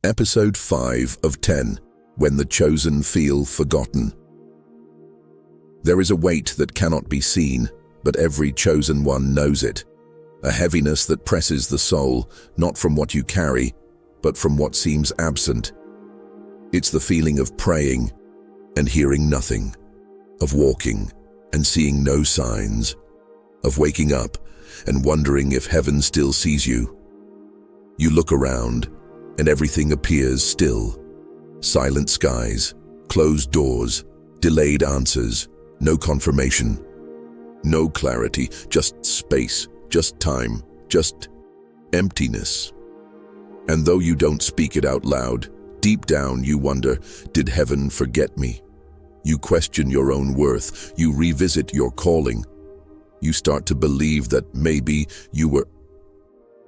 Episode 5 of 10, When the Chosen Feel Forgotten. There is a weight that cannot be seen, but every chosen one knows it. A heaviness that presses the soul, not from what you carry, but from what seems absent. It's the feeling of praying and hearing nothing, of walking and seeing no signs, of waking up and wondering if heaven still sees you. You look around, and everything appears still. Silent skies, closed doors, delayed answers, no confirmation, no clarity, just space, just time, just emptiness. And though you don't speak it out loud, deep down you wonder, did heaven forget me? You question your own worth, you revisit your calling. You start to believe that maybe you were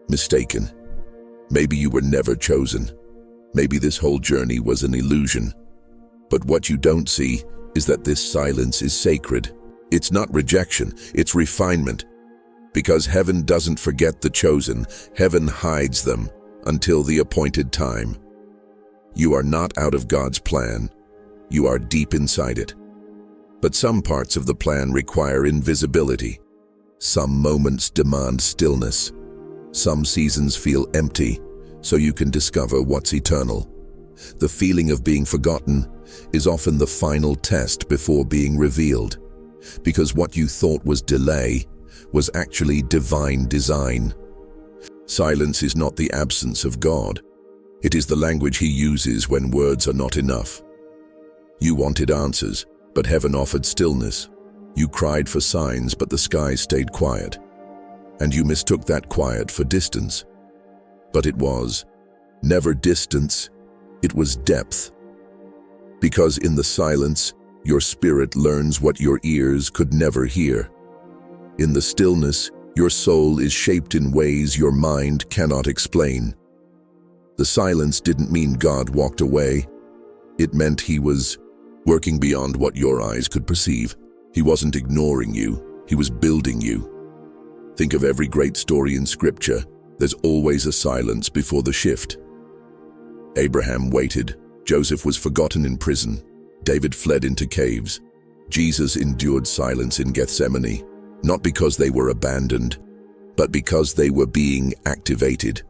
mistaken. Maybe you were never chosen. Maybe this whole journey was an illusion. But what you don't see is that this silence is sacred. It's not rejection, it's refinement. Because heaven doesn't forget the chosen, heaven hides them until the appointed time. You are not out of God's plan. You are deep inside it. But some parts of the plan require invisibility. Some moments demand stillness. Some seasons feel empty, so you can discover what's eternal. The feeling of being forgotten is often the final test before being revealed, because what you thought was delay was actually divine design. Silence is not the absence of God. It is the language He uses when words are not enough. You wanted answers, but heaven offered stillness. You cried for signs, but the sky stayed quiet. And you mistook that quiet for distance. But it was never distance, it was depth. Because in the silence, your spirit learns what your ears could never hear. In the stillness, your soul is shaped in ways your mind cannot explain. The silence didn't mean God walked away. It meant He was working beyond what your eyes could perceive. He wasn't ignoring you, He was building you. Think of every great story in Scripture. There's always a silence before the shift. Abraham waited. Joseph was forgotten in prison. David fled into caves. Jesus endured silence in Gethsemane, not because they were abandoned, but because they were being activated.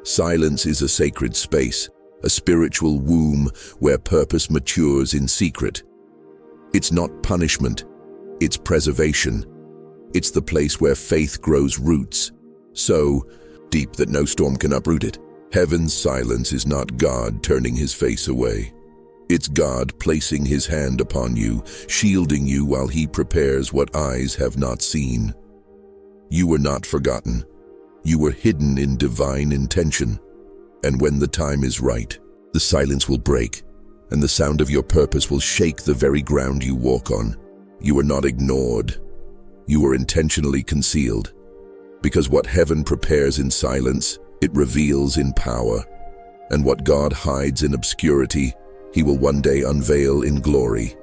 Silence is a sacred space, a spiritual womb where purpose matures in secret. It's not punishment, it's preservation. It's the place where faith grows roots, so deep that no storm can uproot it. Heaven's silence is not God turning His face away. It's God placing His hand upon you, shielding you while He prepares what eyes have not seen. You were not forgotten. You were hidden in divine intention. And when the time is right, the silence will break, and the sound of your purpose will shake the very ground you walk on. You were not ignored. You were intentionally concealed, because what heaven prepares in silence, it reveals in power, and what God hides in obscurity, He will one day unveil in glory.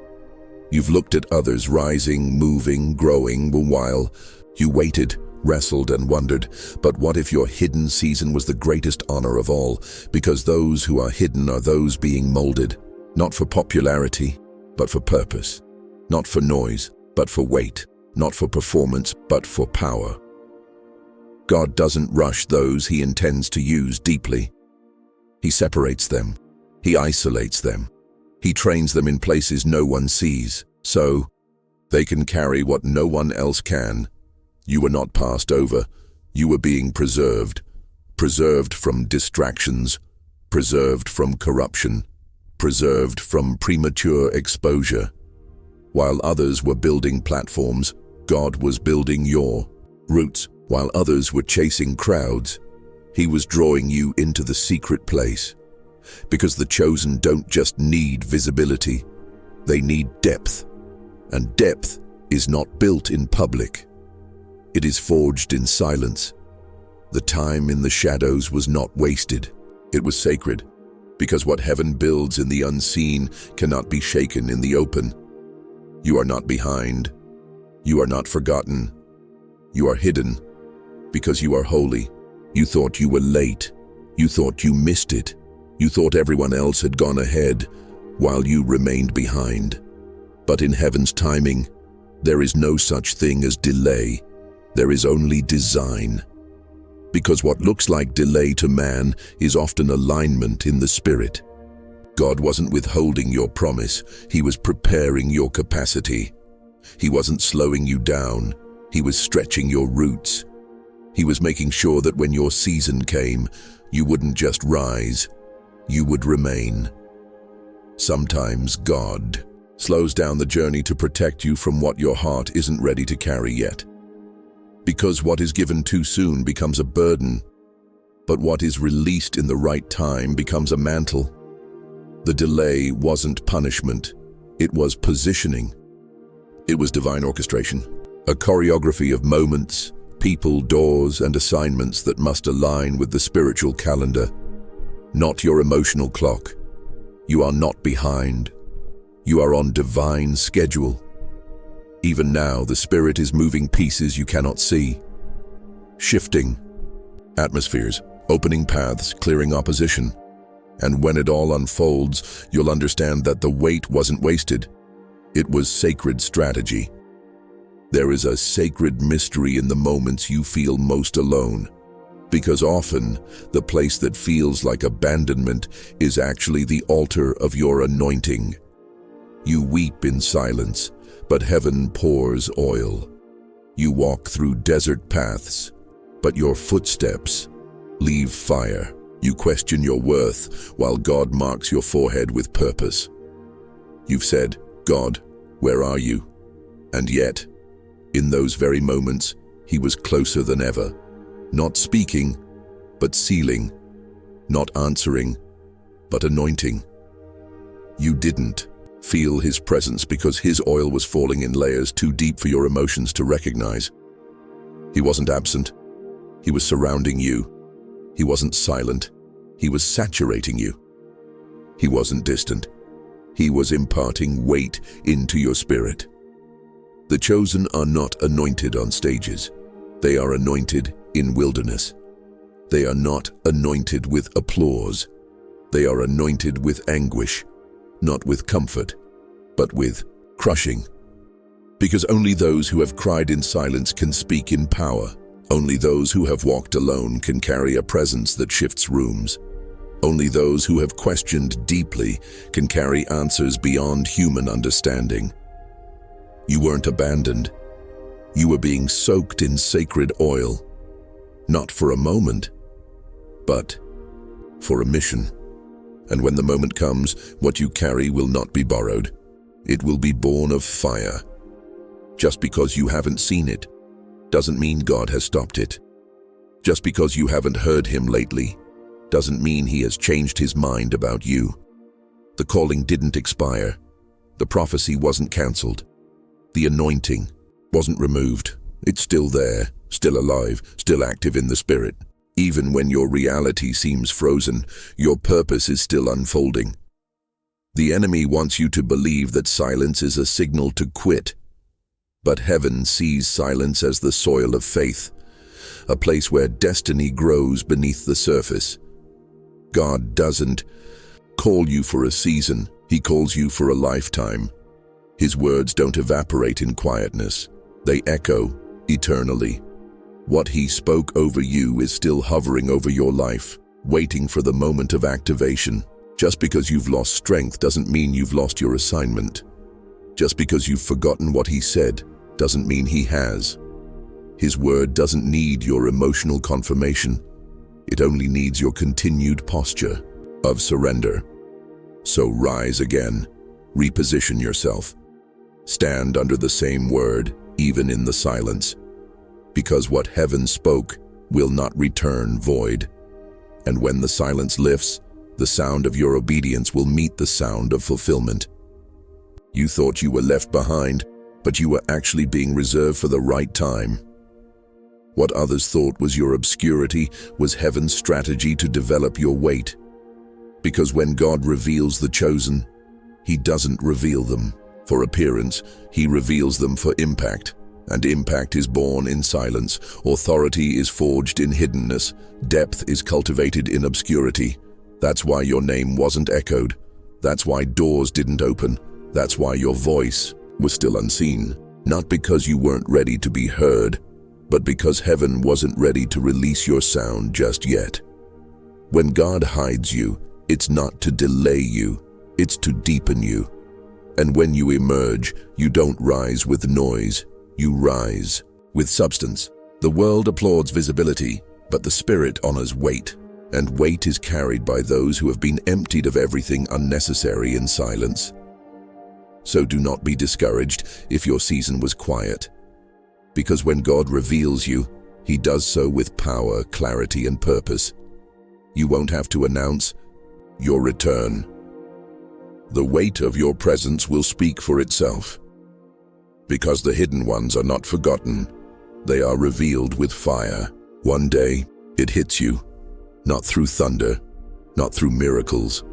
You've looked at others rising, moving, growing, while you waited, wrestled, and wondered, but what if your hidden season was the greatest honor of all? Because those who are hidden are those being molded, not for popularity, but for purpose, not for noise, but for weight. Not for performance, but for power. God doesn't rush those He intends to use deeply. He separates them. He isolates them. He trains them in places no one sees, so they can carry what no one else can. You were not passed over. You were being preserved. Preserved from distractions. Preserved from corruption. Preserved from premature exposure. While others were building platforms, God was building your roots. While others were chasing crowds, He was drawing you into the secret place. Because the chosen don't just need visibility, they need depth. And depth is not built in public. It is forged in silence. The time in the shadows was not wasted. It was sacred, because what heaven builds in the unseen cannot be shaken in the open. You are not behind. You are not forgotten. You are hidden because you are holy. You thought you were late. You thought you missed it. You thought everyone else had gone ahead, while you remained behind. But in heaven's timing, there is no such thing as delay. There is only design. Because what looks like delay to man is often alignment in the spirit. God wasn't withholding your promise, He was preparing your capacity. He wasn't slowing you down, He was stretching your roots. He was making sure that when your season came, you wouldn't just rise, you would remain. Sometimes God slows down the journey to protect you from what your heart isn't ready to carry yet. Because what is given too soon becomes a burden, but what is released in the right time becomes a mantle. The delay wasn't punishment, it was positioning. It was divine orchestration, a choreography of moments, people, doors, and assignments that must align with the spiritual calendar, not your emotional clock. You are not behind. You are on divine schedule. Even now, the Spirit is moving pieces you cannot see, shifting atmospheres, opening paths, clearing opposition. And when it all unfolds, you'll understand that the wait wasn't wasted. It was sacred strategy. There is a sacred mystery in the moments you feel most alone, because often the place that feels like abandonment is actually the altar of your anointing. You weep in silence, but heaven pours oil. You walk through desert paths, but your footsteps leave fire. You question your worth while God marks your forehead with purpose. You've said, "God, where are you?" And yet, in those very moments, He was closer than ever. Not speaking, but sealing. Not answering, but anointing. You didn't feel His presence because His oil was falling in layers too deep for your emotions to recognize. He wasn't absent. He was surrounding you. He wasn't silent. He was saturating you. He wasn't distant. He was imparting weight into your spirit. The chosen are not anointed on stages. They are anointed in wilderness. They are not anointed with applause. They are anointed with anguish, not with comfort, but with crushing. Because only those who have cried in silence can speak in power. Only those who have walked alone can carry a presence that shifts rooms. Only those who have questioned deeply can carry answers beyond human understanding. You weren't abandoned. You were being soaked in sacred oil, not for a moment, but for a mission. And when the moment comes, what you carry will not be borrowed. It will be born of fire. Just because you haven't seen it doesn't mean God has stopped it. Just because you haven't heard Him lately doesn't mean He has changed His mind about you. The calling didn't expire. The prophecy wasn't cancelled. The anointing wasn't removed. It's still there, still alive, still active in the Spirit. Even when your reality seems frozen, your purpose is still unfolding. The enemy wants you to believe that silence is a signal to quit. But heaven sees silence as the soil of faith, a place where destiny grows beneath the surface. God doesn't call you for a season, He calls you for a lifetime. His words don't evaporate in quietness. They echo eternally. What He spoke over you is still hovering over your life, waiting for the moment of activation. Just because you've lost strength doesn't mean you've lost your assignment. Just because you've forgotten what He said doesn't mean He has. His word doesn't need your emotional confirmation. It only needs your continued posture of surrender. So rise again, reposition yourself. Stand under the same word, even in the silence. Because what heaven spoke will not return void. And when the silence lifts, the sound of your obedience will meet the sound of fulfillment. You thought you were left behind, but you were actually being reserved for the right time. What others thought was your obscurity was heaven's strategy to develop your weight. Because when God reveals the chosen, He doesn't reveal them for appearance, He reveals them for impact. And impact is born in silence, authority is forged in hiddenness, depth is cultivated in obscurity. That's why your name wasn't echoed. That's why doors didn't open. That's why your voice was still unseen. Not because you weren't ready to be heard, but because heaven wasn't ready to release your sound just yet. When God hides you, it's not to delay you, it's to deepen you. And when you emerge, you don't rise with noise, you rise with substance. The world applauds visibility, but the Spirit honors weight. And weight is carried by those who have been emptied of everything unnecessary in silence. So do not be discouraged if your season was quiet. Because when God reveals you, He does so with power, clarity, and purpose. You won't have to announce your return. The weight of your presence will speak for itself. Because the hidden ones are not forgotten, they are revealed with fire. One day, it hits you. Not through thunder, not through miracles,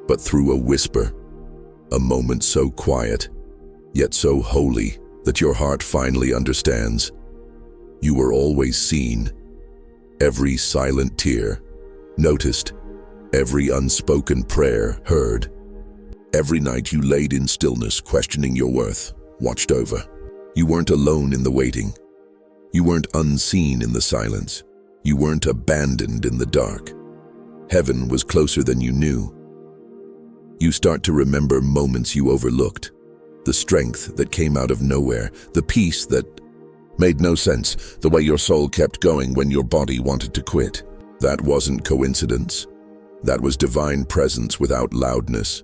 but through a whisper, a moment so quiet, yet so holy that your heart finally understands. You were always seen, every silent tear noticed, every unspoken prayer heard. Every night you laid in stillness, questioning your worth, watched over. You weren't alone in the waiting. You weren't unseen in the silence. You weren't abandoned in the dark. Heaven was closer than you knew. You start to remember moments you overlooked, the strength that came out of nowhere, the peace that made no sense, the way your soul kept going when your body wanted to quit. That wasn't coincidence. That was divine presence without loudness.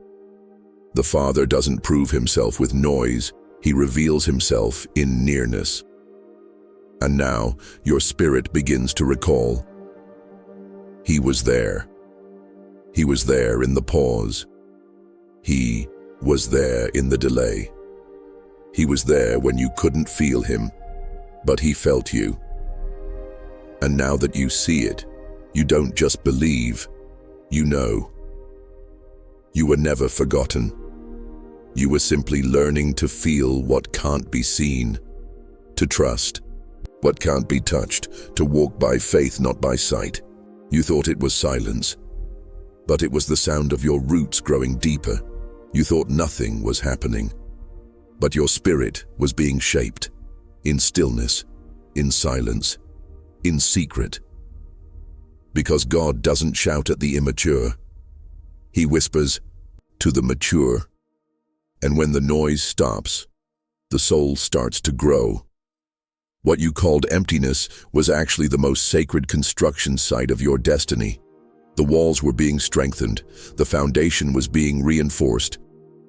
The Father doesn't prove Himself with noise, He reveals Himself in nearness. And now, your spirit begins to recall. He was there. He was there in the pause. He was there in the delay. He was there when you couldn't feel Him, but He felt you. And now that you see it, you don't just believe, you know. You were never forgotten. You were simply learning to feel what can't be seen, to trust what can't be touched, to walk by faith, not by sight. You thought it was silence, but it was the sound of your roots growing deeper. You thought nothing was happening, but your spirit was being shaped, in stillness, in silence, in secret. Because God doesn't shout at the immature, He whispers to the mature. And when the noise stops, the soul starts to grow. What you called emptiness was actually the most sacred construction site of your destiny. The walls were being strengthened, the foundation was being reinforced,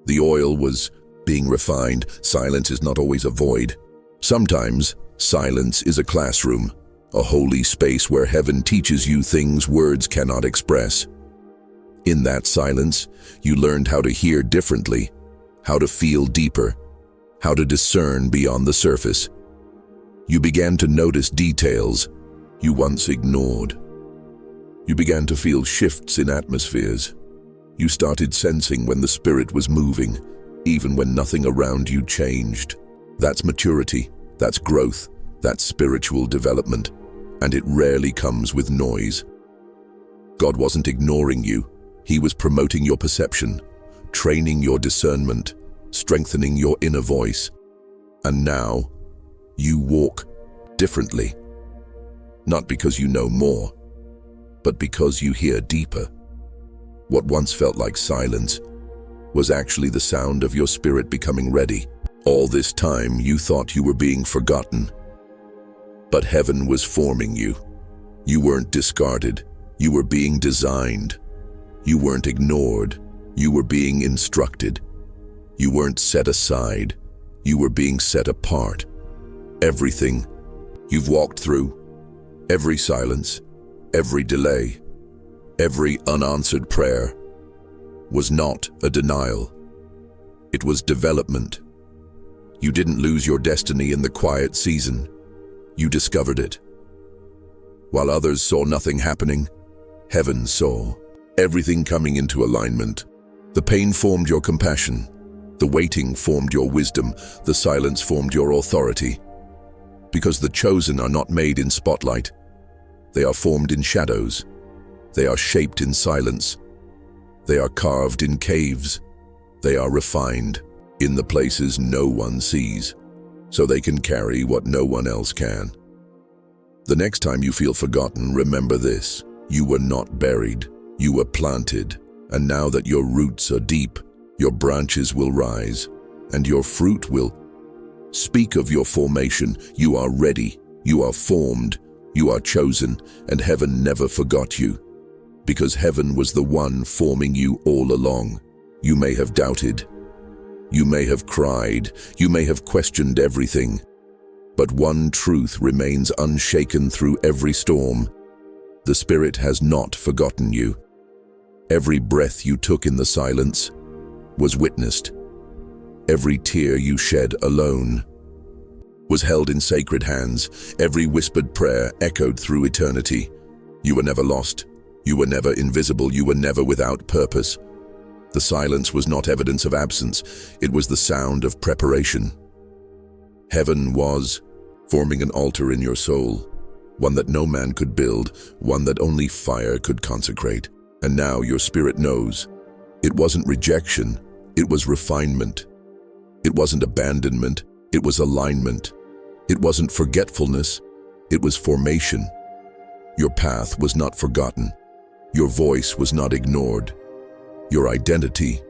the oil was being refined. Silence is not always a void. Sometimes, silence is a classroom, a holy space where heaven teaches you things words cannot express. In that silence, you learned how to hear differently, how to feel deeper, how to discern beyond the surface. You began to notice details you once ignored. You began to feel shifts in atmospheres. You started sensing when the spirit was moving, even when nothing around you changed. That's maturity, that's growth, that's spiritual development, and it rarely comes with noise. God wasn't ignoring you. He was promoting your perception, training your discernment, strengthening your inner voice. And now, you walk differently. Not because you know more, but because you hear deeper. What once felt like silence was actually the sound of your spirit becoming ready. All this time, you thought you were being forgotten. But heaven was forming you. You weren't discarded. You were being designed. You weren't ignored. You were being instructed. You weren't set aside. You were being set apart. Everything you've walked through, every silence, every delay, every unanswered prayer, was not a denial. It was development. You didn't lose your destiny in the quiet season. You discovered it. While others saw nothing happening, heaven saw everything coming into alignment. The pain formed your compassion. The waiting formed your wisdom. The silence formed your authority. Because the chosen are not made in spotlight. They are formed in shadows. They are shaped in silence. They are carved in caves. They are refined in the places no one sees, so they can carry what no one else can. The next time you feel forgotten, remember this: you were not buried, you were planted, and now that your roots are deep, your branches will rise, and your fruit will speak of your formation. You are ready, you are formed, you are chosen, and heaven never forgot you, because heaven was the one forming you all along. You may have doubted, you may have cried, you may have questioned everything, but one truth remains unshaken through every storm. The Spirit has not forgotten you. Every breath you took in the silence was witnessed. Every tear you shed alone was held in sacred hands. Every whispered prayer echoed through eternity. You were never lost. You were never invisible. You were never without purpose. The silence was not evidence of absence. It was the sound of preparation. Heaven was forming an altar in your soul, one that no man could build, one that only fire could consecrate. And now your spirit knows. It wasn't rejection, it was refinement. It wasn't abandonment, it was alignment. It wasn't forgetfulness, it was formation. Your path was not forgotten. Your voice was not ignored. Your identity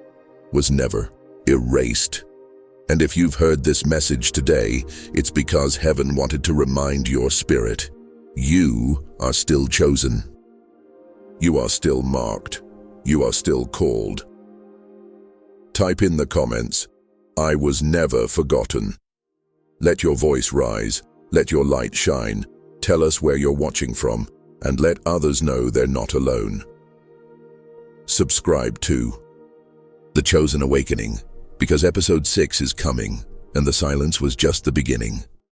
was never erased. And if you've heard this message today, it's because heaven wanted to remind your spirit: you are still chosen. You are still marked. You are still called. Type in the comments, "I was never forgotten." Let your voice rise. Let your light shine. Tell us where you're watching from, and let others know they're not alone. Subscribe to The Chosen Awakening, because episode 6 is coming, and the silence was just the beginning.